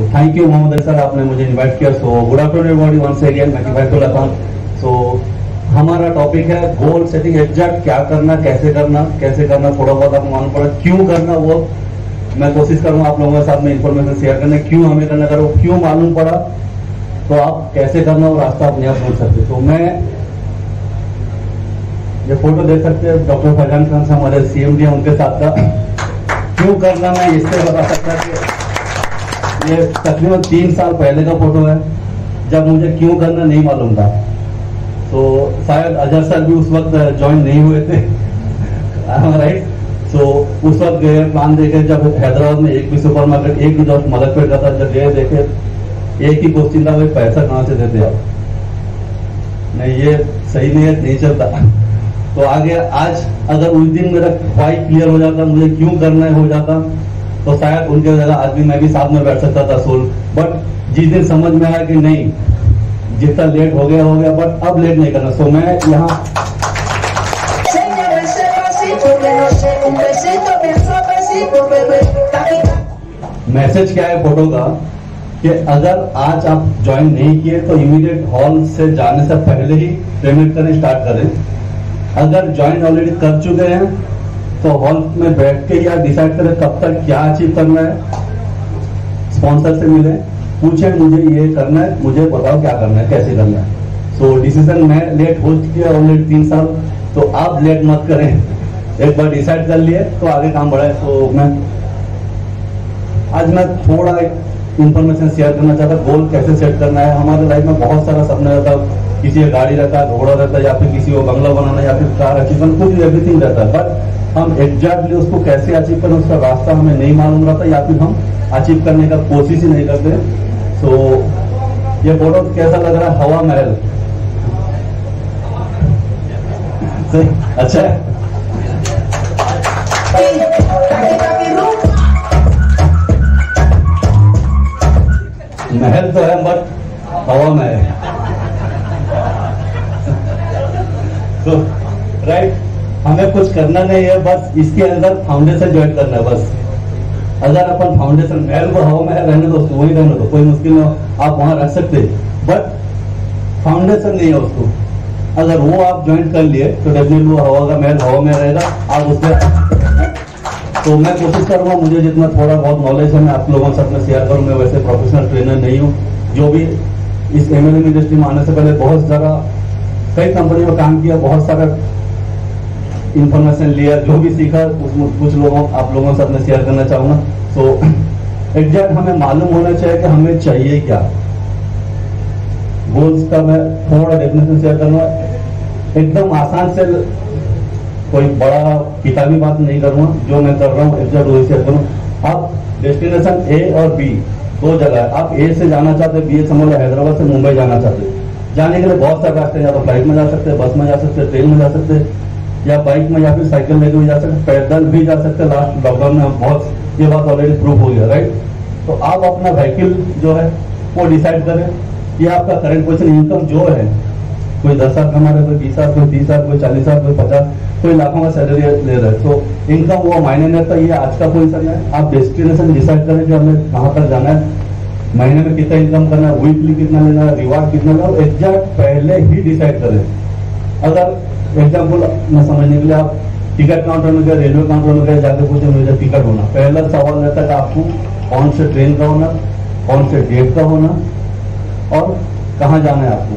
Thank you Mohammad sir, आपने मुझे invite किया। So good afternoon everybody, once again मैं किफायतुल्लाह खान। सो हमारा टॉपिक है गोल सेटिंग। एग्जैक्ट क्या करना, कैसे करना, थोड़ा बहुत आपको मालूम पड़ा, क्यों करना वो मैं कोशिश करूंगा आप लोगों के साथ में इंफॉर्मेशन शेयर करने, क्यों हमें करना, करो क्यों मालूम पड़ा तो आप कैसे करना और रास्ता अपने आप ढूंढ सकते। तो मैं ये फोटो देख सकते हैं, डॉक्टर फैजान खान से हमारे CMD हैं, उनके साथ का क्यों करना मैं इससे बता सकता कि ये तकरीबन 3 साल पहले का फोटो है, जब मुझे क्यों करना नहीं मालूम था। तो शायद अजहर सर भी उस वक्त ज्वाइन नहीं हुए थे राइट। तो उस वक्त गए, प्लान देखे, जब हैदराबाद में एक भी सुपर मार्केट, एक भी जॉब मलकपेट का था, जब गए देखे एक ही क्वेश्चन था, भाई पैसा कहाँ से देते आप, नहीं ये सही नहीं है, नहीं चलता। तो आगे आज अगर उस दिन मेरा वाई क्लियर हो जाता, मुझे क्यों करना है हो जाता, तो शायद उनके जगह आज भी मैं भी साथ में बैठ सकता था सोल। बट जिस दिन समझ में आया कि नहीं, जितना लेट हो गया, बट अब लेट नहीं करना। सो मैं यहाँ मैसेज क्या है फोटो का कि अगर आज आप ज्वाइन नहीं किए तो इमीडिएट हॉल से जाने से पहले ही पेमेंट करने स्टार्ट करें। अगर ज्वाइन ऑलरेडी कर चुके हैं तो हॉल में बैठ के या डिसाइड करें कब तक क्या अचीव करना है, स्पॉन्सर से मिले, पूछे मुझे ये करना है, मुझे बताओ क्या करना है, कैसे करना है। सो डिसीजन मैं लेट हो चुकी है ऑलरेडी 3 साल, तो आप लेट मत करें, एक बार डिसाइड कर लिए तो आगे काम बढ़ाए। तो आज मैं थोड़ा इंफॉर्मेशन शेयर करना चाहता, गोल कैसे सेट करना है। हमारे लाइफ में बहुत सारा सपना रहता है, किसी का गाड़ी रहता है, घोड़ा रहता है, या फिर किसी को बंगला बनाना, या फिर कार अचीव करना, कुछ एवरीथिंग रहता है। बट हम एग्जैक्टली उसको कैसे अचीव करें, उसका रास्ता हमें नहीं मालूम रहता, या फिर हम अचीव करने का कोशिश ही नहीं करते। सो ये फोटो कैसा लग रहा है, हवा महल सही अच्छा है। महल तो है बट हवा में है। तो राइट, हमें कुछ करना नहीं है, बस इसके अंदर फाउंडेशन ज्वाइन करना है बस। अगर अपन फाउंडेशन महल को हवा में रहने दो, वही रहने दो, कोई मुश्किल नहीं, आप वहां रह सकते, बट फाउंडेशन नहीं है उसको। अगर वो आप ज्वाइन कर लिए तो डेफिनेटली वो हवा का महल हवा में रहेगा, आप उसमें। तो मैं कोशिश करूंगा, मुझे जितना थोड़ा बहुत नॉलेज है मैं आप लोगों से अपने शेयर करूँ। मैं वैसे प्रोफेशनल ट्रेनर नहीं हूँ, जो भी इस MLM इंडस्ट्री में आने से पहले बहुत सारा कई कंपनी में काम किया, बहुत सारा इंफॉर्मेशन लिया, जो भी सीखा कुछ लोगों आप लोगों से अपने शेयर करना चाहूंगा। तो एग्जैक्ट हमें मालूम होना चाहिए कि हमें चाहिए क्या। गोल्स का मैं थोड़ा डेफिनेशन शेयर करूंगा, एकदम आसान से, कोई बड़ा किताबी बात नहीं करूंगा, जो मैं कर रहा हूँ एग्जैक्ट वही शेयर करूँ। आप डेस्टिनेशन A और B 2 जगह है, आप A से जाना चाहते हैं, B समझ लो हैदराबाद से मुंबई जाना चाहते हैं, जाने के लिए बहुत सारे रास्ते, या तो फ्लाइट में जा सकते हैं, बस में जा सकते हैं, ट्रेन में जा सकते हैं, या बाइक में, या फिर साइकिल लेकर भी जा सकते हैं, पैदल भी जा सकते हैं। लास्ट लॉकडाउन में बहुत ये बात ऑलरेडी प्रूव हो गया, राइट। तो आप अपना व्हीकल जो है वो डिसाइड करें, ये आपका करंट पोजिशन, इनकम जो है, कोई 10 साल कमा रहे, कोई 20 साल, कोई 30 साल, कोई 40 साल, कोई 50, कोई लाखों का सैलरी ले रहा है। तो इनकम वो मायने नहीं रखता, ये आज का पोजिशन है। आप डेस्टिनेशन डिसाइड करें कि हमें कहाँ पर जाना है, महीने में कितना इनकम करना है, वीकली कितना लेना है, रिवार्ड कितना लेना है, एग्जैक्ट पहले ही डिसाइड करें। अगर एग्जाम्पल मैं समझने के लिए, आप टिकट काउंटर में गए, रेलवे काउंटर में गए, जाकर पूछे मुझे टिकट होना, पहला सवाल रहता है कि आपको कौन से ट्रेन का होना, कौन से डेट का होना और कहाँ जाना है आपको।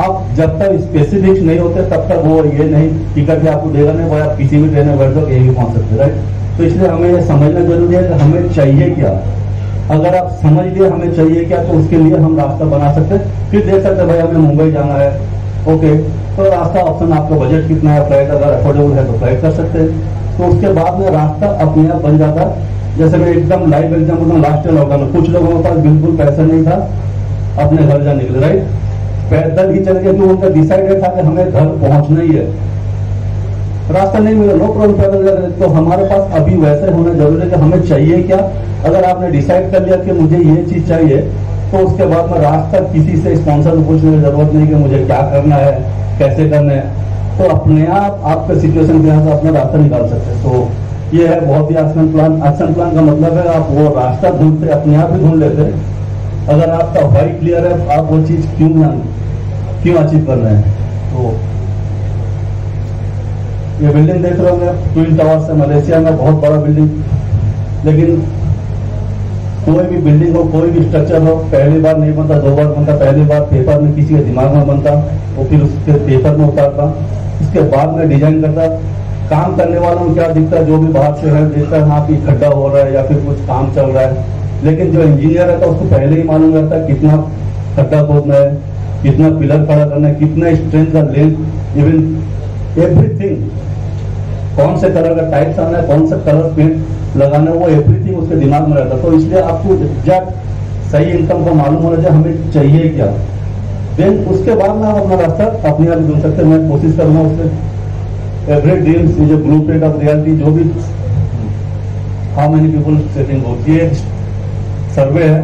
आप जब तक स्पेसिफिक नहीं होते तब तक वो ये नहीं टिकट भी आपको देगा नहीं, वो आप किसी भी ट्रेन में बैठ जाओ कहीं भी पहुंच सकते, राइट। तो इसलिए हमें ये समझना जरूरी है कि हमें चाहिए क्या। अगर आप समझ लिए हमें चाहिए क्या, तो उसके लिए हम रास्ता बना सकते हैं। फिर देख सकते हैं भाई हमें मुंबई जाना है, ओके, तो रास्ता ऑप्शन, आपका बजट कितना है, फ्लाइट अगर अफोर्डेबल है तो फ्लाइट कर सकते हैं। तो उसके बाद में रास्ता अपने आप बन जाता है। जैसे मैं एकदम live example, last year lockdown में कुछ लोगों के पास बिल्कुल पैसा नहीं था अपने घर जाने के लिए, राइट, पैदल ही चल गए, जो उनका डिसाइडेड था कि हमें घर पहुंचना ही है, रास्ता नहीं मिला, नो प्रॉब्लम, पैदल जा रहे। तो हमारे पास अभी वैसे होना जरूरी है कि हमें चाहिए क्या। अगर आपने डिसाइड कर लिया कि मुझे ये चीज चाहिए, तो उसके बाद में रास्ता किसी से स्पॉन्सर को पूछने की जरूरत नहीं कि मुझे क्या करना है, कैसे करना है। तो अपने आप आपके सिचुएशन के हिसाब से अपना रास्ता निकाल सकते हैं। तो ये है बहुत ही एक्शन प्लान। एक्शन प्लान का मतलब है आप वो रास्ता ढूंढते अपने आप ही ढूंढ लेते। अगर आपका वाई क्लियर है आप वो चीज क्यों अचीव कर रहे हैं। तो ये बिल्डिंग देख रहे होंगे ट्विन टावर्स है मलेशिया में, बहुत बड़ा बिल्डिंग। लेकिन कोई भी बिल्डिंग हो, कोई भी स्ट्रक्चर हो, पहली बार नहीं बनता, 2 बार बनता। पहली बार पेपर में किसी के दिमाग में बनता, वो फिर उसके पेपर में उतारता, उसके बाद में डिजाइन करता। काम करने वालों को क्या दिखता है, जो भी बाहर से है देखता है हाँ कि खड्डा हो रहा है या फिर कुछ काम चल रहा है। लेकिन जो इंजीनियर रहता है उसको पहले ही मालूम रहता है कितना खड्डा खोदना है, कितना पिलर खड़ा करना है, कितना स्ट्रेंथ का लेंथ, इवन एवरीथिंग, कौन से कलर का टाइल्स आना है, कौन सा कलर पेंट लगाना है, वो एवरीथिंग उसके दिमाग में रहता है। तो इसलिए आपको एग्जैक्ट सही इनकम का मालूम होना चाहिए हमें चाहिए क्या। देन उसके बाद में आप अपना रास्ता अपने आप ढूंढ सकते हैं। मैं कोशिश करूंगा उससे every dreams is a blueprint of reality. जो भी how many people setting goals, ये सर्वे है।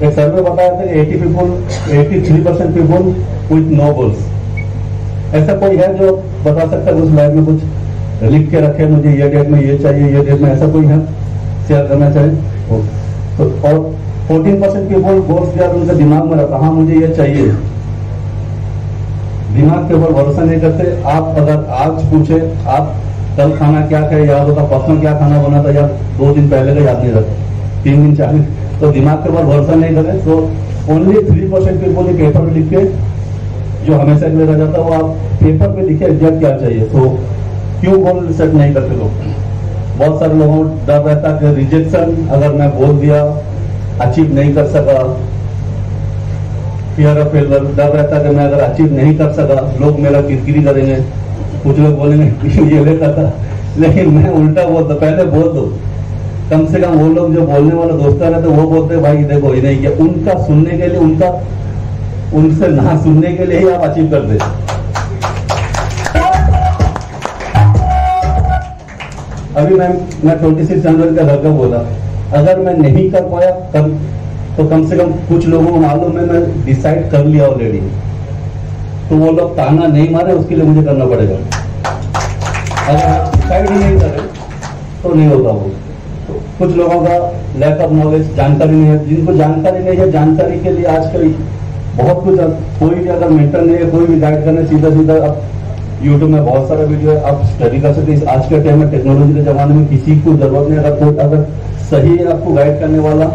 एक सर्वे बताया था कि 83% पीपल विथ नो गोल्स। ऐसा कोई है जो बता सकता है उस लाइफ में कुछ लिख के रखे मुझे ये डेट में ये चाहिए, ये डेट में, ऐसा कोई है शेयर करना चाहिए। तो और 14% पीपल गोल्स यार उनके दिमाग में रहता हाँ मुझे ये चाहिए। दिमाग के ऊपर भरोसा नहीं करते। आप अगर आज पूछे आप कल खाना क्या खाए याद होता, परसों क्या खाना बना था यार 2 दिन पहले का याद नहीं रहता, 3 दिन 4 दिन। तो दिमाग के ऊपर भरोसा नहीं करे तो ओनली 3% पीपल ने पेपर में लिख के जो हमेशा के लिए रह जाता है वो आप पेपर पे लिखे एग्जैक्ट क्या चाहिए। तो क्यों गोल सेट नहीं करते लोग। बहुत सारे लोगों को डर रहता है कि रिजेक्शन, अगर मैं बोल दिया अचीव नहीं कर सका, फियर ऑफ फेलियर, डर रहता है कि मैं अगर अचीव नहीं कर सका लोग मेरा किरकिरी करेंगे, कुछ लोग बोलेंगे ये लेता था। लेकिन मैं उल्टा बोलता, पहले बोल दो, कम से कम वो लोग जो बोलने वाले दोस्त रहते वो बोलते भाई देखो ये नहीं किया, उनका सुनने के लिए, उनसे ना सुनने के लिए ही आप अचीव कर दे। अभी मैं 26 जनवरी का लड़का बोला, अगर मैं नहीं कर पाया तो कम से कम कुछ लोगों को मालूम है मैं डिसाइड कर लिया ऑलरेडी। तो वो लोग ताना नहीं मारे उसके लिए मुझे करना पड़ेगा। अगर डिसाइड ही नहीं करे तो नहीं होता वो। तो कुछ लोगों का लैक ऑफ नॉलेज, जानकारी नहीं है। जिनको जानकारी नहीं है, जानकारी के लिए आजकल बहुत कुछ, कोई भी अगर मेंटर नहीं है, कोई भी गाइड करने, सीधा सीधा अब यूट्यूब में बहुत सारे वीडियो है, आप स्टडी कर सकते हैं। आज के टाइम में टेक्नोलॉजी के जमाने में किसी को जरूरत नहीं। अगर सही है आपको गाइड करने वाला,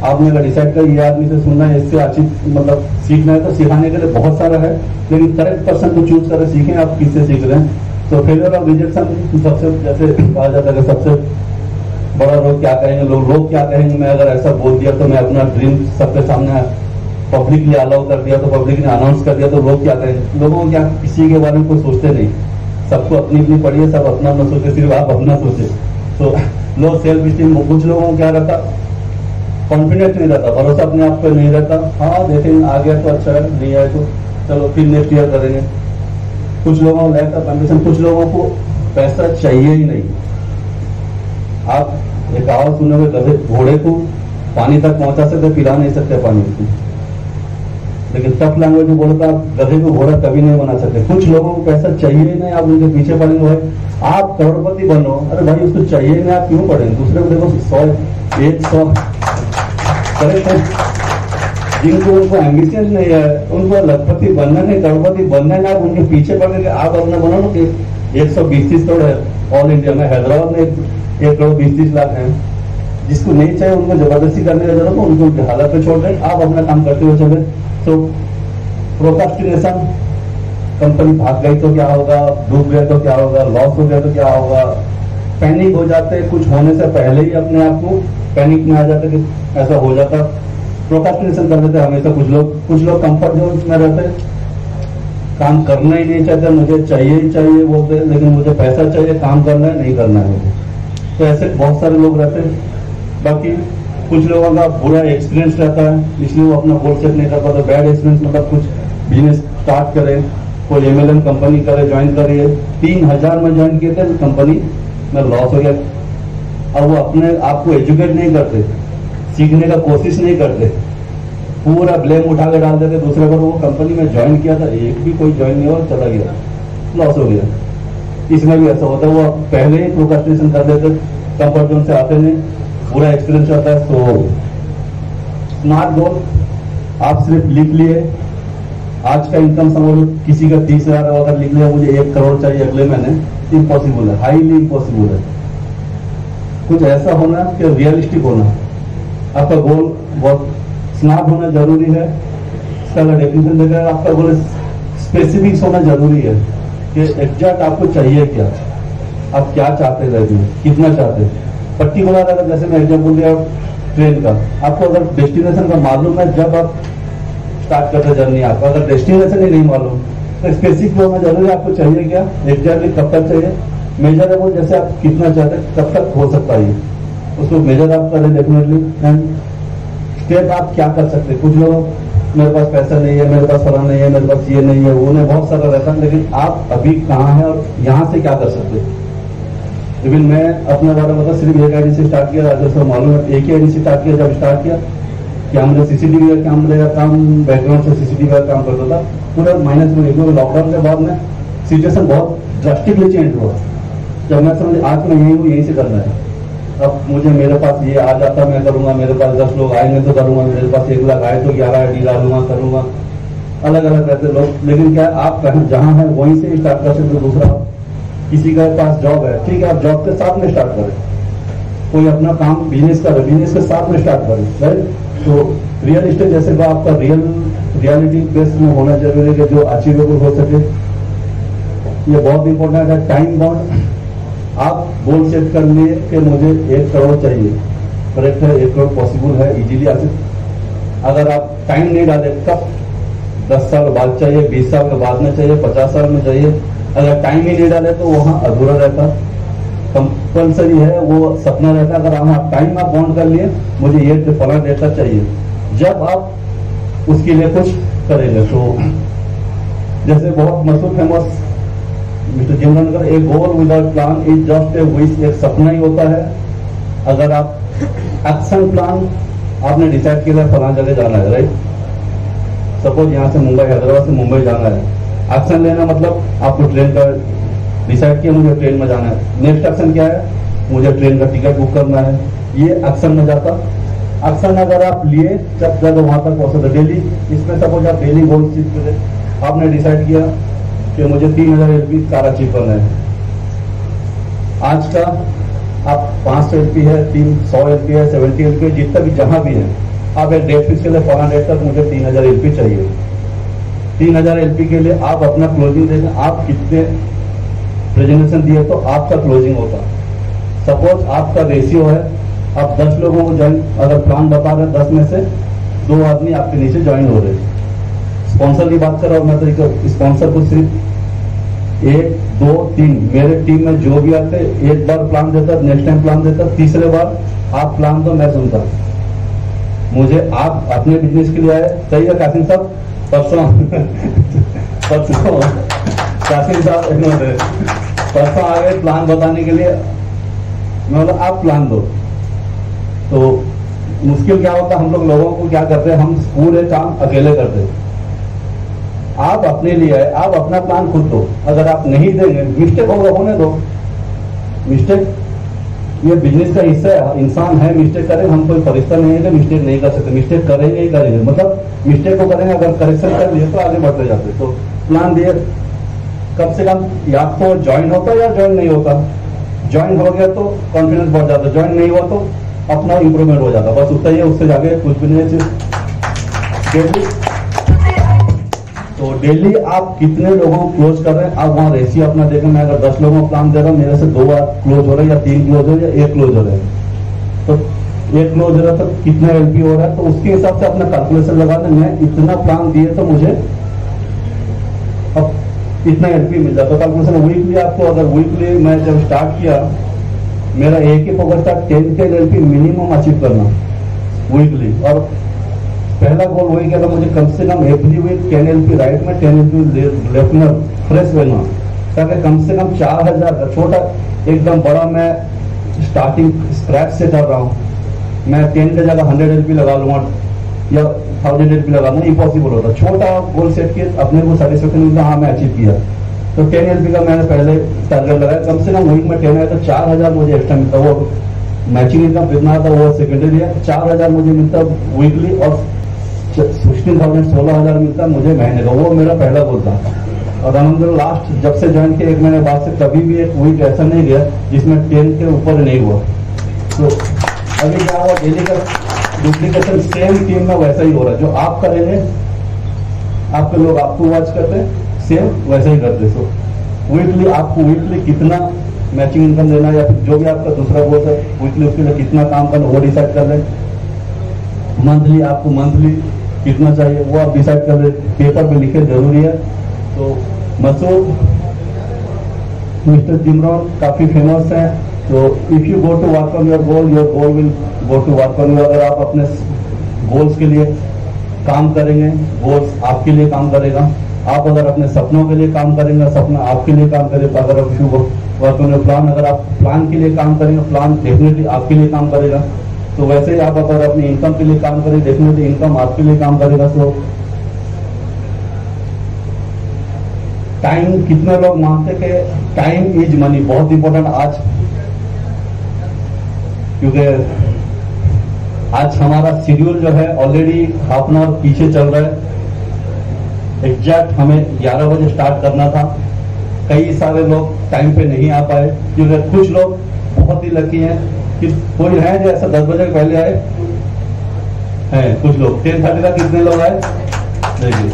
आपने अगर डिसाइड कर ये आदमी से सुनना है, इससे अच्छी मतलब सीखना है तो सिखाने के लिए बहुत सारा है। लेकिन करेक्ट पर्सन को चूज करें, सीखें आप किससे सीख रहे हैं। तो फेलियर और रिजेक्शन सबसे, जैसे कहा जाता है सबसे बड़ा लोग क्या कहेंगे, लोग क्या कहेंगे। मैं अगर ऐसा बोल दिया तो मैं अपना ड्रीम सबके सामने पब्लिकली अलाउ कर दिया, तो पब्लिक ने अनाउंस कर दिया तो लोग क्या करेंगे। लोगों को क्या, किसी के बारे में कोई सोचते नहीं, सबको अपनी अपनी पड़ी है, सब अपना अपना सोचे, सिर्फ आप अपना सोचे। तो लो सेल्फ स्टीम, कुछ लोगों को क्या रहता, कॉन्फिडेंस नहीं रहता, भरोसा अपने आप पे नहीं रहता। हाँ देखेंगे आ गया तो अच्छा है, नहीं आया तो चलो फिर नेक्स्ट ईयर करेंगे। कुछ लोगों को लैक ऑफ एम्बिशन, कुछ लोगों को पैसा चाहिए ही नहीं। आप एक कहावत सुनोगे, गधे घोड़े को पानी तक पहुंचा सकते, पिला नहीं सकते पानी को। लेकिन टफ लैंग्वेज में बोलता आप गधे को घोड़ा कभी नहीं बना सकते। कुछ लोगों को पैसा चाहिए ही नहीं, आप उनके पीछे पड़ेंगे भाई आप करोड़पति बनो, अरे भाई उसको चाहिए नहीं, आप क्यों पढ़ेंगे। दूसरे को देखो 100 जिनको उनको एम्बिशन नहीं है, उनको लखपति बनना नहीं, करोड़पति बनना है, आप उनके पीछे पड़ के आप अपना बनो ना। 120 करोड़ है ऑल इंडिया में, हैदराबाद में 1 करोड़ 20 लाख है। जिसको नहीं चाहिए उनको जबरदस्ती करने का जरूरत है, उनको उनकी हालत पे छोड़ दें, आप अपना काम करते हुए चले। तो प्रोक्रास्टिनेशन, कंपनी भाग गई तो क्या होगा, डूब गया तो क्या होगा, लॉस हो गया तो क्या होगा, पैनिक हो जाते, कुछ होने से पहले ही अपने आप को पैनिक में आ जाते कि ऐसा हो जाता, प्रोक्रास्टिनेशन कर देते हमेशा। कुछ लोग कंफर्ट जोन में रहते, काम करना ही नहीं चाहते, मुझे चाहिए ही चाहिए बोलते, लेकिन मुझे पैसा चाहिए, काम करना है नहीं करना है। तो ऐसे बहुत सारे लोग रहते हैं। बाकी कुछ लोगों का बुरा एक्सपीरियंस रहता है, इसलिए वो अपना गोल सेट नहीं कर पाता। बैड एक्सपीरियंस मतलब कुछ बिजनेस स्टार्ट करे, कोई MLM कंपनी करे, ज्वाइन करिए, 3000 में ज्वाइन किए थे, कंपनी में लॉस हो गया। और वो अपने आप को एजुकेट नहीं करते, सीखने का कोशिश नहीं करते, पूरा ब्लेम उठा के डाल देते दूसरे पर। वो कंपनी में ज्वाइन किया था, एक भी कोई ज्वाइन नहीं हुआ, चला गया, लॉस हो गया। इसमें भी ऐसा होता है, वो पहले ही प्रोक्रेस्टिनेशन कर देते, कंफर्ट जोन से आते नहीं, पूरा एक्सपीरियंस आता है। तो स्मार्ट गोल आप सिर्फ लिख लिए, आज का इनकम समझ किसी का 30,000 अगर लिख लिया मुझे 1 करोड़ चाहिए अगले महीने, इम्पॉसिबल है, हाईली इम्पॉसिबल है। कुछ ऐसा होना कि रियलिस्टिक होना, आपका गोल बहुत स्मार्ट होना जरूरी है। इसका अगर डेफिनेशन देकर आपका गोल स्पेसिफिक्स होना जरूरी है कि एग्जैक्ट आपको चाहिए क्या, आप क्या चाहते रहते हैं, कितना चाहते हैं। पर्टिकुलर अगर जैसे मैं एग्जाम्पल दिया ट्रेन का, आपको अगर डेस्टिनेशन का मालूम है जब आप स्टार्ट करते जर्नी, आपको अगर डेस्टिनेशन ही नहीं मालूम तो स्पेसिफिक होना जरूरी है, आपको चाहिए क्या, एग्जैक्टली कब तक चाहिए, मेजरेबल जैसे आप कितना चाहते हैं कब तक हो सकता है उसको मेजर आप करें डेफिनेटली। एंड स्टेप आप क्या कर सकते हैं। कुछ लोग मेरे पास पैसा नहीं है, मेरे पास फलाना नहीं है, मेरे पास ये नहीं है, वो नहीं, बहुत सारा रहता है, लेकिन आप अभी कहाँ हैं और यहाँ से क्या कर सकते हैं। इवन मैं अपने बारे में सिर्फ एक आईडी से स्टार्ट किया, राजेश को मालूम है, एक ही आईडी से स्टार्ट किया। जब स्टार्ट किया कैमरे सीसीटीवी का कैमरे का काम, बैकग्राउंड से सीसीटीवी का काम करता था, पूरा माइनस में। क्योंकि लॉकडाउन के बाद में सिचुएशन बहुत ड्रास्टिकली चेंज हुआ। जब मैं समझ आज मैं यही हूँ, यहीं से करना है। अब मुझे मेरे पास ये आ जाता मैं करूंगा, मेरे पास 10 लोग आएंगे तो करूंगा, मेरे पास 1 लाख आए तो 11 आईडी डालूंगा, करूंगा, अलग अलग रहते लोग। लेकिन क्या आप कहीं जहां है वहीं से स्टार्ट कर सकते। दूसरा, किसी के पास जॉब है, ठीक है, आप जॉब के साथ में स्टार्ट करें। कोई अपना काम बिजनेस कर, बिजनेस के साथ में स्टार्ट करें, राइट। तो रियल एस्टेट जैसे का आपका रियलिटी बेस में होना जरूरी है कि जो अचीवेबल हो सके। ये बहुत इंपॉर्टेंट है। टाइम बाउंड, आप गोल सेट कर लिए कि मुझे 1 करोड़ चाहिए, करेक्ट है, 1 करोड़ पॉसिबल है, इजीली आ सकते। अगर आप टाइम नहीं डाले कब 10 साल बाद चाहिए, 20 साल के बाद में चाहिए, 50 साल में चाहिए, अगर टाइम ही नहीं डाले तो वहां अधूरा रहता। कंपल्सरी है, वो सपना रहता। अगर आप टाइम आप बाउंड कर लिए, मुझे ये फला डेटा चाहिए, जब आप उसके लिए कुछ करेंगे। तो जैसे बहुत मशहूर फेमस मिस्टर जिम रन कर, a goal without plan is just a wish, एक सपना ही होता है। अगर आप एक्शन प्लान आपने डिसाइड किया फलाना जगह जाना है, राइट, सपोज यहाँ से मुंबई, हैदराबाद से मुंबई जाना है, एक्शन लेना मतलब आपको ट्रेन का डिसाइड किया मुझे ट्रेन में जाना है। नेक्स्ट एक्शन क्या है, मुझे ट्रेन का टिकट बुक करना है, ये एक्शन में जाता। एक्शन अगर आप लिए जब वहां तक पहुंचे डेली, इसमें सपोज आप डेली गोल चीज करें, आपने डिसाइड किया कि मुझे 3000 LP कार अचीव करना है। आज का आप 500 LP है, 300 LP है, 70 LP है, जितना भी जहां भी है, आप एक डेट फिक्स कर फलाना डेट तक मुझे 3000 LP चाहिए। 3000 LP के लिए आप अपना क्लोजिंग देंगे, आप कितने प्रेजेंटेशन दिए तो आपका क्लोजिंग होता। सपोज आपका रेशियो है, आप 10 लोगों को ज्वाइन, अगर प्लान बता रहे 10 में से 2 आदमी आपके नीचे ज्वाइन हो रहे हैं। स्पॉन्सर की बात कर रहा हूं मैं, तो स्पॉन्सर को सिर्फ 1, 2, 3 मेरे टीम में जो भी आते, एक बार प्लान देता, नेक्स्ट टाइम प्लान देता, तीसरे बार आप प्लान तो मैं सुनता। मुझे आप अपने बिजनेस के लिए आए, सही है कासिम साहब, परसों कासिम साहब परसों आ गए प्लान बताने के लिए, मैं बोला आप प्लान दो। तो मुश्किल क्या होता, हम लोगों को क्या करते हैं, हम पूरे काम अकेले करते हैं। आप अपने लिए आए, आप अपना प्लान खुद दो। अगर आप नहीं देंगे, मिस्टेक होगा, होने दो। मिस्टेक ये बिजनेस का हिस्सा है, इंसान है, मिस्टेक करें, हम कोई फरिश्ता नहीं है कि मिस्टेक नहीं कर सकते, मिस्टेक करेंगे ही करेंगे, मतलब मिस्टेक को करेंगे, अगर करेक्शन कर लिए तो आगे बढ़ते जाते। तो प्लान दिए, कम से कम या तो ज्वाइन होता या ज्वाइन नहीं होता। ज्वाइन हो गया तो कॉन्फिडेंस बढ़ जाता, ज्वाइन नहीं हुआ तो अपना इंप्रूवमेंट हो जाता, बस उतना ही है, उससे जाके कुछ भी नहीं है। तो डेली आप कितने लोगों को क्लोज कर रहे हैं, आप वहां रेशियो अपना देखें। मैं अगर 10 लोगों को प्लान दे रहा हूँ, मेरे से 2 क्लोज हो रहे हैं या 3 क्लोज हो रहे हैं या 1 क्लोज हो रहे हैं, तो 1 क्लोज हो रहा है तो कितना LP हो रहा है, तो उसके हिसाब से अपना कैलकुलेशन लगा दें। मैं इतना प्लान दिए तो मुझे अब इतना LP मिल जाता। कैलकुलेशन वीकली आपको, अगर वीकली मैं जब स्टार्ट किया, मेरा एक ही फोकस था 10 LP मिनिमम अचीव करना वीकली। और पहला गोल वही क्या था, मुझे कम से कम एवरी वीक 10 LP राइट में, 10 LP लेफ्ट में फ्रेश रहना, ताकि कम से कम 4000 का छोटा, एकदम बड़ा मैं स्टार्टिंग स्क्रैच से कर रहा हूँ। मैं 10 की जगह 100 LP लगा लूंगा या 1000 LP लगा लूंगा, इम्पॉसिबल होता। छोटा गोल सेट किया, अपने को सेटिस्फेक्शन मिलता, हाँ मैं अचीव किया। तो 10 LP का मैंने पहले टारगेट लगाया, कम से कम वीक में 10 आया तो 4000 मुझे एक्स्ट्रा मिलता। वो मैचिंग इनकम कितना था वो सेकेंडरी है, 4000 मुझे मिलता वीकली और 16,000 मिलता मुझे महीने का। वो मेरा पहला गोल था। और अलहमदुलिल्लाह लास्ट जब से ज्वाइन किया 1 महीने बाद से कभी भी एक वीक ऐसा नहीं गया जिसमें 10 के ऊपर नहीं हुआ। तो अभी क्या हुआ, डेली का डुप्लीकेशन सेम टीम में वैसा ही हो रहा है। जो आप करेंगे, आपके लोग आपको वॉच करते हैं, सेम वैसा ही करते। सो वीकली आपको वीकली कितना मैचिंग इनकम देना या फिर जो भी आपका दूसरा गोल है वीकली उसके लिए कितना काम करना वो डिसाइड कर लें। मंथली आपको मंथली कितना चाहिए वो आप डिसाइड कर लें, पेपर पे लिखे जरूरी है। तो मसूद मिस्टर जिमरॉन काफी फेमस है। तो if you go to work on your goal will go to work on you. अगर आप अपने गोल्स के लिए काम करेंगे, गोल्स आपके लिए काम करेगा। आप अगर अपने सपनों के लिए काम करेंगे, सपना आपके लिए काम करेगा। अगर आप वर्क ऑन योर प्लान, अगर आप प्लान के लिए काम करेंगे, प्लान डेफिनेटली आपके लिए काम करेगा। तो वैसे ही आप अगर अपनी इनकम के लिए काम करें, डेफिनेटली इनकम आपके लिए काम करेगा। तो टाइम, कितने लोग मानते कि टाइम इज मनी, बहुत इंपॉर्टेंट आज, क्योंकि आज हमारा शेड्यूल जो है ऑलरेडी हाफ एन आवर पीछे चल रहा है। एग्जैक्ट हमें 11 बजे स्टार्ट करना था। कई सारे लोग टाइम पे नहीं आ पाए, क्योंकि कुछ लोग बहुत ही लकी हैं कि कोई है जो ऐसा 10 बजे पहले आए हैं। कुछ लोग 10:30 का कितने लोग आए देखिए,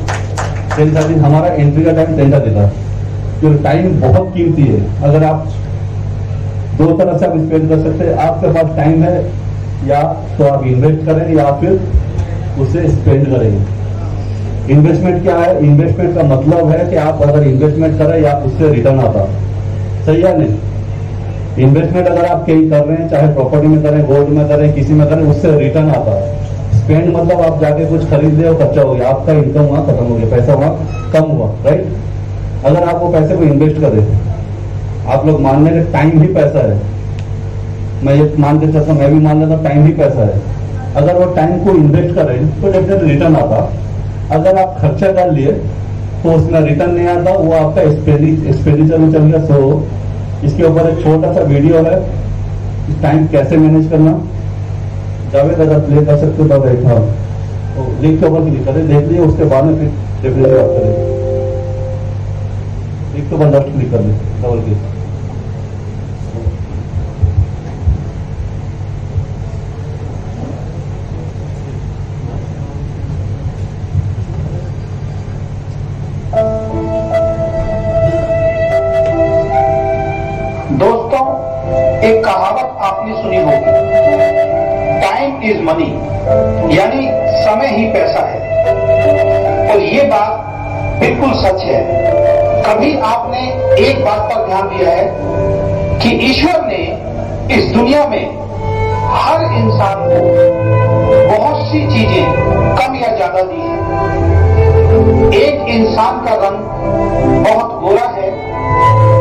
10:30 हमारा एंट्री का टाइम 10:30 था। क्योंकि टाइम बहुत कीमती है। अगर आप दो तरह से आप स्पेंड कर सकते हैं। आपके पास टाइम है या तो आप इन्वेस्ट करेंगे या फिर उसे स्पेंड करेंगे। इन्वेस्टमेंट क्या है? इन्वेस्टमेंट का मतलब है कि आप अगर इन्वेस्टमेंट करें या उससे रिटर्न आता, सही है नहीं। इन्वेस्टमेंट अगर आप कहीं कर रहे हैं, चाहे प्रॉपर्टी में करें, गोल्ड में करें, किसी में करें, उससे रिटर्न आता है। स्पेंड मतलब आप जाके कुछ खरीद ले और खर्चा हो गया, आपका इनकम वहां खत्म हो गया, पैसा वहां कम हुआ, राइट। अगर आप वो पैसे को इन्वेस्ट करें, आप लोग मान लेंगे टाइम ही पैसा है। मैं ये मान के चलता, मैं भी मान लेता टाइम ही पैसा है। अगर वो टाइम को इन्वेस्ट करें तो डेफिनेटली रिटर्न आता। अगर आप खर्चा कर लिए तो उसमें रिटर्न नहीं आता, वो आपका एक्सपेंडिचर में चल गया। सो इसके ऊपर एक छोटा सा वीडियो है, टाइम कैसे मैनेज करना। जावेद अगर प्ले कर सकते हो तो देखा, तो लिंक के ऊपर क्लिक करें, देख लिए, उसके बाद में फिर डेफिनेटली बात करें। लिंक के ऊपर लेफ्ट क्लिक कर लें, डबल क्लिक। दोस्तों, एक कहावत आपने सुनी होगी, टाइम इज मनी, यानी समय ही पैसा है। और ये बात बिल्कुल सच है। कभी आपने एक बात पर ध्यान दिया है कि ईश्वर ने इस दुनिया में हर इंसान को बहुत सी चीजें कम या ज्यादा दी है। एक इंसान का रंग बहुत गोरा है,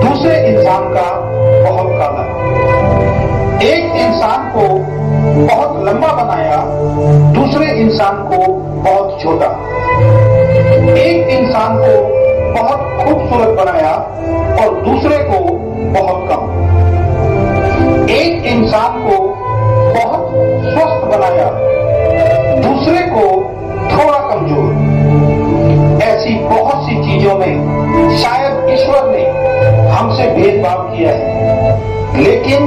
दूसरे इंसान का बहुत काला। एक इंसान को बहुत लंबा बनाया, दूसरे इंसान को बहुत छोटा। एक इंसान को बहुत खूबसूरत बनाया और दूसरे को बहुत कम। एक इंसान को बहुत स्वस्थ बनाया, दूसरे को थोड़ा कमजोर। ऐसी बहुत सी चीजों में शायद ईश्वर ने हमसे भेदभाव किया है, लेकिन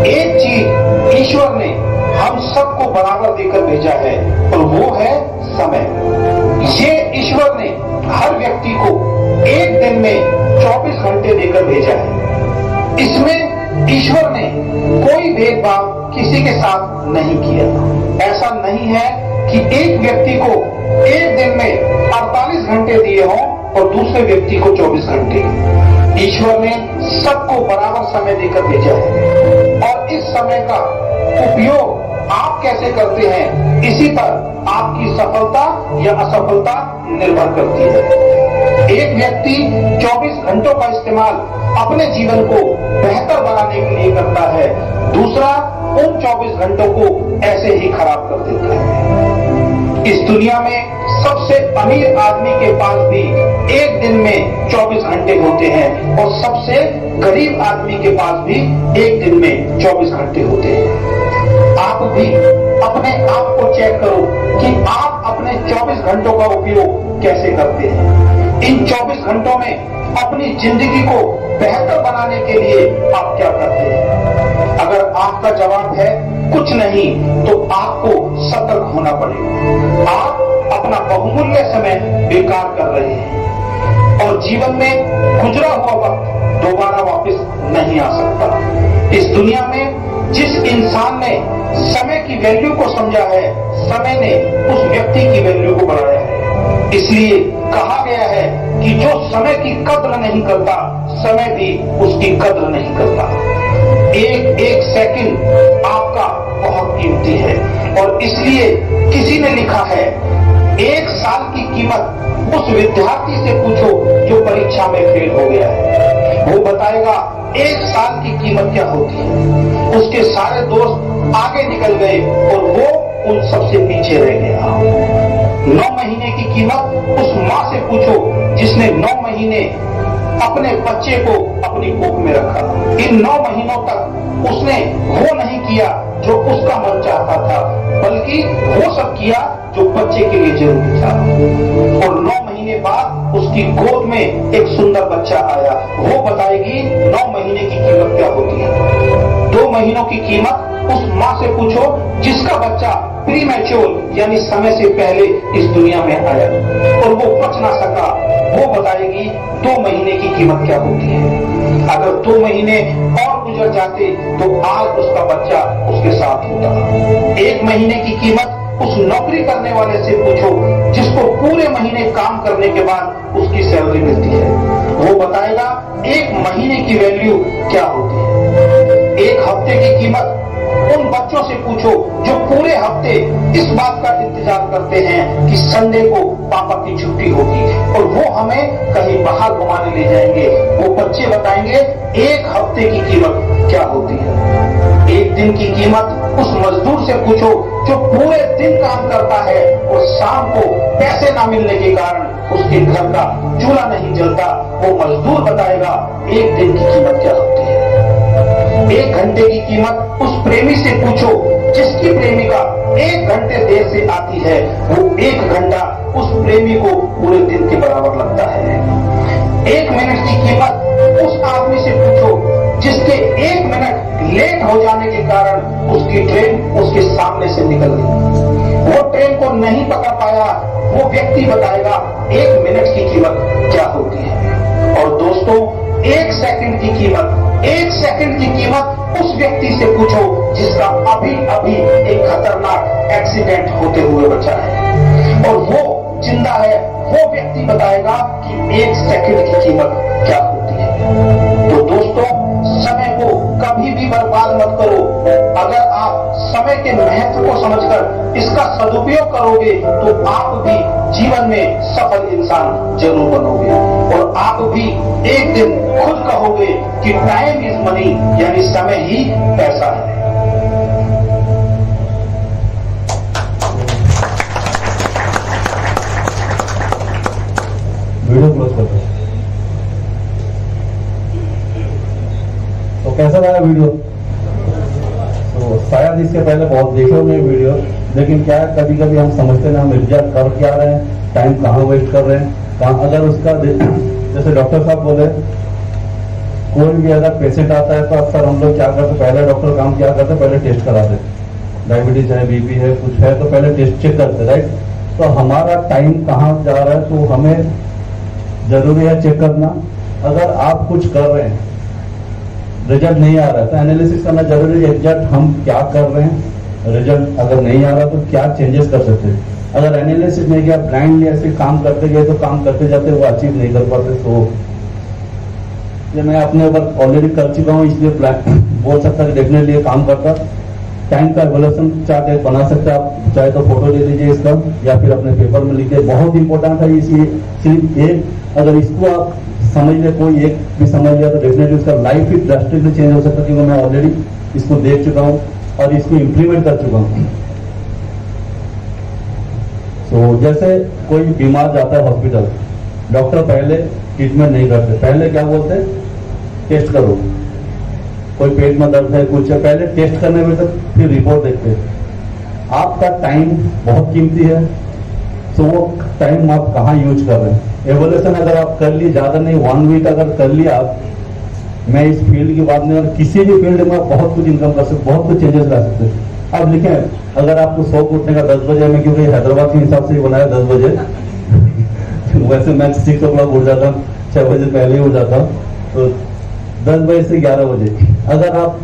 एक चीज ईश्वर ने हम सबको बराबर देकर भेजा है और वो है समय। ये ईश्वर ने हर व्यक्ति को एक दिन में 24 घंटे देकर भेजा है। इसमें ईश्वर ने कोई भेदभाव किसी के साथ नहीं किया। ऐसा नहीं है कि एक व्यक्ति को एक दिन में 48 घंटे दिए हों और दूसरे व्यक्ति को 24 घंटे। ईश्वर ने सबको बराबर समय देकर भेजा है और इस समय का उपयोग आप कैसे करते हैं, इसी पर आपकी सफलता या असफलता निर्भर करती है। एक व्यक्ति 24 घंटों का इस्तेमाल अपने जीवन को बेहतर बनाने के लिए करता है, दूसरा उन 24 घंटों को ऐसे ही खराब कर देता है। इस दुनिया में सबसे अमीर आदमी के पास भी एक दिन में 24 घंटे होते हैं और सबसे गरीब आदमी के पास भी एक दिन में 24 घंटे होते हैं। आप भी अपने आप को चेक करो कि आप अपने 24 घंटों का उपयोग कैसे करते हैं। इन 24 घंटों में अपनी जिंदगी को बेहतर बनाने के लिए आप क्या करते हैं? अगर आपका जवाब है कुछ नहीं, तो आपको सतर्क होना पड़ेगा। आप अपना बहुमूल्य समय बेकार कर रहे हैं और जीवन में गुजरा हुआ वक्त दोबारा वापस नहीं आ सकता। इस दुनिया में जिस इंसान ने समय की वैल्यू को समझा है, समय ने उस व्यक्ति की वैल्यू को बढ़ाया है। इसलिए कहा गया है कि जो समय की कद्र नहीं करता, समय भी उसकी कद्र नहीं करता। एक एक सेकंड आपका बहुत कीमती है और इसलिए किसी ने लिखा है, एक साल की कीमत उस विद्यार्थी से पूछो जो परीक्षा में फेल हो गया है। वो बताएगा एक साल की कीमत क्या होती है। उसके सारे दोस्त आगे निकल गए और वो उन सबसे पीछे रह गया। 9 महीने की कीमत उस माँ से पूछो जिसने 9 महीने अपने बच्चे को अपनी कोख में रखा। इन 9 महीनों तक उसने वो नहीं किया जो उसका मन चाहता था, बल्कि वो सब किया जो बच्चे के लिए जरूरी था। और 9 महीने बाद उसकी गोद में एक सुंदर बच्चा आया। वो बताएगी 9 महीने की कीमत क्या होती है। 2 महीनों की कीमत उस माँ से पूछो जिसका बच्चा प्री मैच्योर यानी समय से पहले इस दुनिया में आया और वो बच ना सका। वो बताएगी 2 महीने की कीमत क्या होती है। अगर 2 महीने और गुजर जाते तो आज उसका बच्चा उसके साथ होता। 1 महीने की कीमत उस नौकरी करने वाले से पूछो जिसको पूरे महीने काम करने के बाद उसकी सैलरी मिलती है। वो बताएगा 1 महीने की वैल्यू क्या होती है। 1 हफ्ते की कीमत उन बच्चों से पूछो जो पूरे हफ्ते इस बात का इंतजार करते हैं कि संडे को पापा की छुट्टी होगी और वो हमें कहीं बाहर घुमाने ले जाएंगे। वो बच्चे बताएंगे 1 हफ्ते की कीमत क्या होती है। 1 दिन की कीमत उस मजदूर से पूछो जो पूरे दिन काम करता है और शाम को पैसे ना मिलने के कारण उसके घर का चूल्हा नहीं जलता। वो मजदूर बताएगा 1 दिन की कीमत क्या होती है। 1 घंटे की कीमत उस प्रेमी से पूछो जिसकी प्रेमिका 1 घंटे देर से आती है। वो 1 घंटा उस प्रेमी को पूरे दिन के बराबर लगता है। 1 मिनट की कीमत उस आदमी से पूछो जिसके 1 मिनट लेट हो जाने के कारण उसकी ट्रेन उसके सामने से निकल गई। वो ट्रेन को नहीं पकड़ पाया। वो व्यक्ति बताएगा 1 मिनट की कीमत क्या होती है। और दोस्तों 1 सेकंड की कीमत, 1 सेकंड की कीमत उस व्यक्ति से पूछो जिसका अभी अभी एक खतरनाक एक्सीडेंट होते हुए बचा है और वो जिंदा है। वो व्यक्ति बताएगा कि 1 सेकंड की कीमत क्या होती है। तो दोस्तों समय को कभी भी बर्बाद मत करो। अगर आप समय के महत्व को समझकर इसका सदुपयोग करोगे तो आप भी जीवन में सफल इंसान जरूर बनोगे और आप भी एक दिन खुद कहोगे कि टाइम इज मनी, यानी समय ही पैसा है। वीडियो क्लोज कर दो। तो कैसा लगा वीडियो? तो शायद इसके पहले बहुत देखे होंगे वीडियो, लेकिन क्या है कभी कभी हम समझते ना हम एग्जैक्ट कर क्या रहे हैं, टाइम कहाँ वेस्ट कर रहे हैं, कहाँ। अगर उसका जैसे डॉक्टर साहब बोले, कोई भी अगर पेशेंट आता है तो अक्सर हम लोग क्या करते, पहले डॉक्टर काम क्या करते, पहले टेस्ट कराते। डायबिटीज है, बीपी है, कुछ है तो पहले टेस्ट चेक करते, राइट। तो हमारा टाइम कहाँ जा रहा है तो हमें जरूरी है चेक करना। अगर आप कुछ कर रहे हैं, रिजल्ट नहीं आ रहा है तो एनालिसिस करना जरूरी है, एग्जैक्ट हम क्या कर रहे हैं। रिजल्ट अगर नहीं आ रहा तो क्या चेंजेस कर सकते हैं। अगर एनालिसिस नहीं किया, ब्लाइंडली ऐसे काम करते गए तो काम करते जाते वो अचीव नहीं कर पाते। तो ये मैं अपने ऊपर ऑलरेडी कर चुका हूँ, इसलिए बोल सकता है डेफिनेटली ये काम करता। टाइम का एवोल्यूशन चार्ट एक बना सकते हैं आप, चाहे तो फोटो ले लीजिए इसका या फिर अपने पेपर में लिखिए। बहुत इंपॉर्टेंट है इसलिए सिर्फ एक अगर इसको आप समझ ले, कोई एक भी समझ लिया तो डेफिनेटली उसका लाइफ ही ड्रास्टिकली चेंज हो सकता है, क्योंकि मैं ऑलरेडी इसको देख चुका हूँ और इसको इम्प्लीमेंट कर चुका हूँ। तो जैसे कोई बीमार जाता है हॉस्पिटल, डॉक्टर पहले ट्रीटमेंट नहीं करते, पहले क्या बोलते हैं, टेस्ट करो, कोई पेट में दर्द है कुछ है, पहले टेस्ट करने में तक फिर रिपोर्ट देखते हैं। आपका टाइम बहुत कीमती है, तो वो टाइम आप कहाँ यूज कर रहे हैं। एवोल्यूशन अगर आप कर लिए, ज्यादा नहीं 1 वीक अगर कर लिया आप, मैं इस फील्ड की बात नहीं, अगर किसी भी फील्ड में बहुत कुछ इनकम कर सकते, बहुत कुछ चेंजेस ला सकते हैं। अब लिखें, अगर आपको 100 को उठने का 10 बजे में, क्योंकि हैदराबाद के हिसाब से ही बनाया 10 बजे वैसे मैं 6 o'clock उठ जाता हूँ, 6 बजे पहले ही उठ जाता हूँ, तो 10 बजे से 11 बजे अगर आप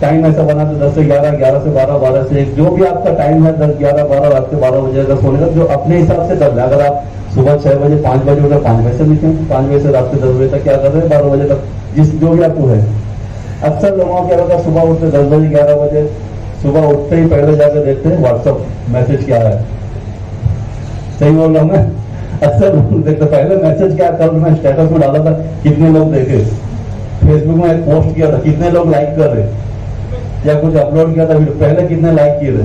टाइम ऐसा बना तो 10 से 11, 11 से 12, 12 से 1, जो भी आपका टाइम है 10, 11, 12, रात के 12 बजे अगर सोने का, जो अपने हिसाब से कर लें। अगर आप सुबह 6 बजे 5 बजे उठे, 5 बजे से लिखें, 5 बजे से रात के 10 बजे तक क्या कर रहे हैं, 12 बजे तक, जिस जो भी आपको है। अक्सर लोगों क्या होता है, सुबह उठते 10 बजे 11 बजे, सुबह उठते ही पहले जाकर देखते हैं व्हाट्सअप मैसेज क्या है। सही बोल रहा हूँ मैं? अक्सर देखते पहले मैसेज क्या, कल मैं स्टेटस में डाला था कितने लोग देखे, फेसबुक में एक पोस्ट किया था कितने लोग लाइक कर रहे, या कुछ अपलोड किया था वीडियो, पहले कितने लाइक किए थे।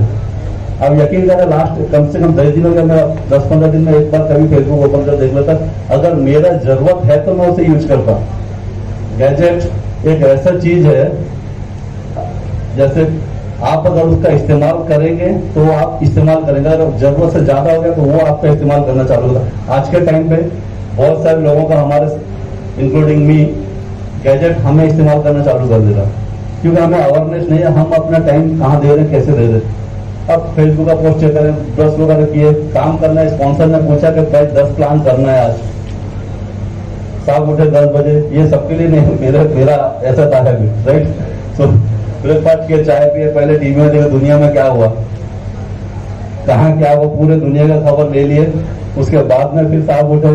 अब यकीन करें, लास्ट कम से कम 10 दिन हो गया, मैं 10-15 दिन में एक बार कभी फेसबुक ओपन कर देख लेता। अगर मेरा जरूरत है तो मैं उसे यूज करता। गैजेट एक ऐसा चीज है, जैसे आप अगर उसका इस्तेमाल करेंगे तो आप इस्तेमाल करेंगे, अगर जरूरत से ज्यादा हो गया तो वो आपका इस्तेमाल करना चालू होगा। आज के टाइम पे बहुत सारे लोगों का, हमारे इंक्लूडिंग मी, गैजेट हमें इस्तेमाल करना चालू कर देगा, क्योंकि हमें अवेयरनेस नहीं है हम अपना टाइम कहाँ दे रहे हैं, कैसे दे रहे हैं। अब फेसबुक का पोस्ट चेक करें, 10 लोग अगर किए, काम करना है, स्पॉन्सर ने पूछा कि भाई 10 प्लान करना है आज, साहब उठे 10 बजे, ये सबके लिए नहीं, मेरा ऐसा था है, राइट। सो ब्रेकफास्ट किए, चाय पिए, पहले टीवी में देखे दुनिया में क्या हुआ, कहाँ क्या हुआ, पूरे दुनिया का खबर ले लिए। उसके बाद में फिर साहब उठे,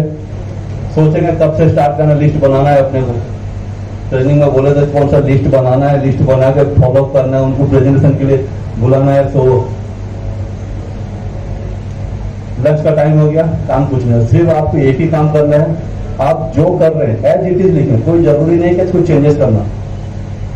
सोचेंगे कब से स्टार्ट करना, लिस्ट बनाना है अपने को। ट्रेनिंग में बोले थे कौन सा लिस्ट बनाना है, लिस्ट बना के फॉलो करना है, उनको प्रेजेंटेशन के लिए बुलाना है। तो लंच का टाइम हो गया, काम कुछ नहीं, सिर्फ आपको एक ही काम करना है। आप जो कर रहे हैं एज इट इज लिखें, कोई जरूरी नहीं कि कुछ चेंजेस करना।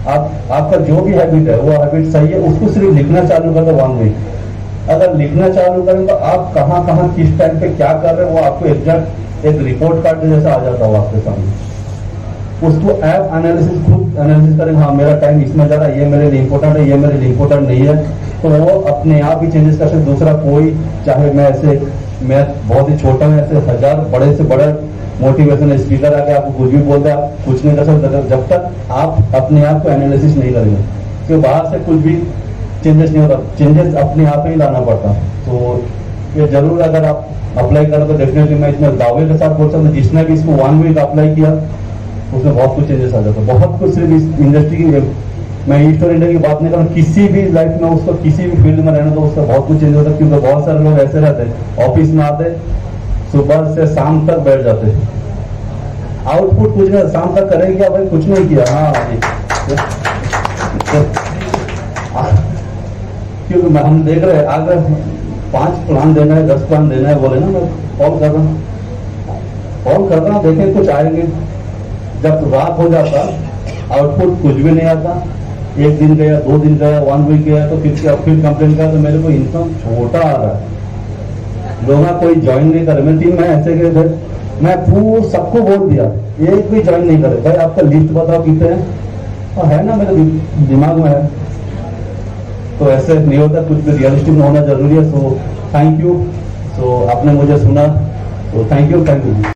आपका जो भी हैबिट है वो हैबिट सही है, उसको सिर्फ लिखना चालू कर दो 1 वीक। अगर लिखना चालू करें तो आप कहाँ कहाँ किस टाइम पे क्या कर रहे हैं वो आपको एग्जैक्ट एक रिपोर्ट कार्ड जैसा आ जाता हो आपके सामने। उसको ऐप एनालिसिस, खुद एनालिसिस करेंगे, हाँ मेरा टाइम इसमें जा रहा है, ये मेरे लिए इंपॉर्टेंट है, ये मेरे लिए इंपॉर्टेंट नहीं है, तो वो अपने आप ही चेंजेस कर सकते। दूसरा कोई, चाहे मैं बहुत ही छोटा हूँ, ऐसे 1000 बड़े से बड़े मोटिवेशनल स्पीकर आके आपको कुछ भी बोलते हैं, आप कुछ नहीं कर सकते जब तक आप अपने आप को एनालिसिस नहीं करेंगे। क्योंकि बाहर से कुछ भी चेंजेस नहीं होता, चेंजेस अपने आप ही लाना पड़ता। तो ये जरूर अगर आप अप्लाई करें तो डेफिनेटली मैं इसमें दावे के साथ बोल सकता हूँ, जिसने भी इसको 1 वीक अप्लाई किया उसमें बहुत कुछ चेंजेस आ जाता है, बहुत कुछ। सिर्फ इस इंडस्ट्री की, मैं ईस्ट और इंडिया की बात नहीं कर रहा हूँ, किसी भी लाइफ में उसको किसी भी फील्ड में रहना तो उसका बहुत कुछ चेंज होता है। क्योंकि बहुत सारे लोग ऐसे रहते हैं, ऑफिस में आते सुबह से शाम तक बैठ जाते, आउटपुट कुछ नहीं, शाम तक करेंगे क्या भाई, कुछ नहीं किया। हाँ क्योंकि हम देख रहे हैं, अगर 5 प्लान देना है, 10 प्लान देना है, बोले ना मैं कॉल कर रहा हूँ, देखें कुछ आएंगे। जब रात हो जाता आउटपुट कुछ भी नहीं आता, 1 दिन गया, 2 दिन गया, 1 वीक गया, तो फिर कंप्लेन किया तो मेरे को इनकम छोटा आ रहा है, लोग कोई ज्वाइन नहीं करे। मेरी टीम में ऐसे गए थे, मैं पूरा सबको बोल दिया, एक भी ज्वाइन नहीं करे। भाई आपका लिस्ट बताओ कितने हैं, और है ना मेरे दिमाग में है। तो ऐसे नहीं होता, कुछ भी रियलिस्टिक होना जरूरी है। So thank you. सो आपने मुझे सुना, तो थैंक यू।